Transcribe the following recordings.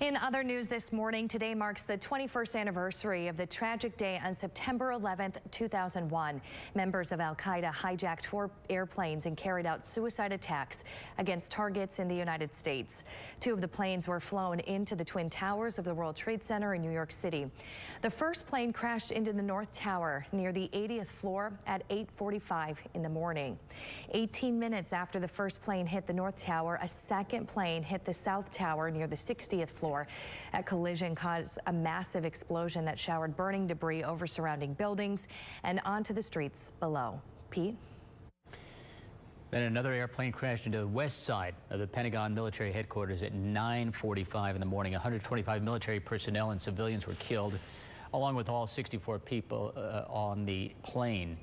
In other news this morning, today marks the 21st anniversary of the tragic day on September 11th, 2001. Members of al-Qaeda hijacked 4 airplanes and carried out suicide attacks against targets in the United States. 2 of the planes were flown into the Twin Towers of the World Trade Center in New York City. The first plane crashed into the North Tower near the 80th floor at 8:45 in the morning. 18 minutes after the first plane hit the North Tower, a second plane hit the South Tower near the 60th floor. That collision caused a massive explosion that showered burning debris over surrounding buildings and onto the streets below. Pete? Then another airplane crashed into the west side of the Pentagon military headquarters at 9:45 in the morning. 125 military personnel and civilians were killed, along with all 64 people on the plane.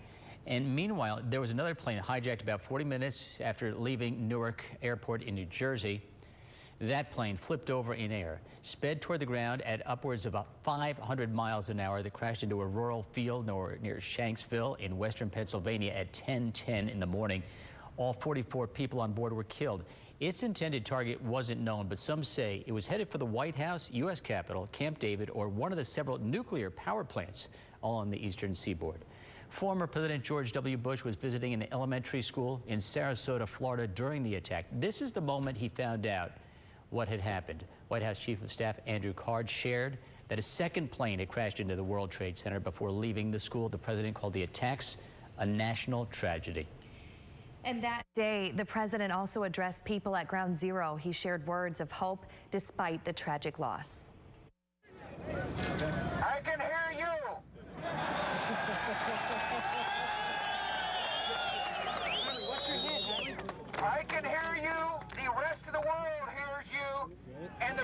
And meanwhile, there was another plane hijacked about 40 minutes after leaving Newark Airport in New Jersey. That plane flipped over in air, sped toward the ground at upwards of about 500 miles an hour. That crashed into a rural field near Shanksville in western Pennsylvania at 10:10 in the morning. All 44 people on board were killed. Its intended target wasn't known, but some say it was headed for the White House, U.S. Capitol, Camp David, or one of the several nuclear power plants all on the eastern seaboard. Former President George W. Bush was visiting an elementary school in Sarasota, Florida during the attack. This is the moment he found out what had happened. White House Chief of Staff Andrew Card shared that a second plane had crashed into the World Trade Center before leaving the school. The president called the attacks a national tragedy. And that day, the president also addressed people at Ground Zero. He shared words of hope despite the tragic loss. I can hear you. I can hear you. The rest of the world hears you. And the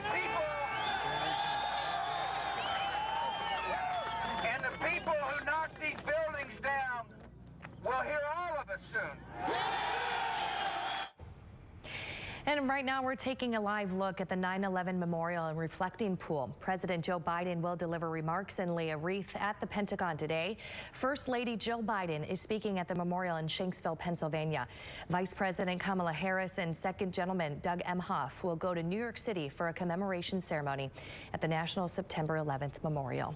people who knocked these buildings down will hear all of us soon. And right now we're taking a live look at the 9/11 Memorial and Reflecting Pool. President Joe Biden will deliver remarks and lay a wreath at the Pentagon today. First Lady Jill Biden is speaking at the memorial in Shanksville, Pennsylvania. Vice President Kamala Harris and Second Gentleman Doug Emhoff will go to New York City for a commemoration ceremony at the National September 11th Memorial.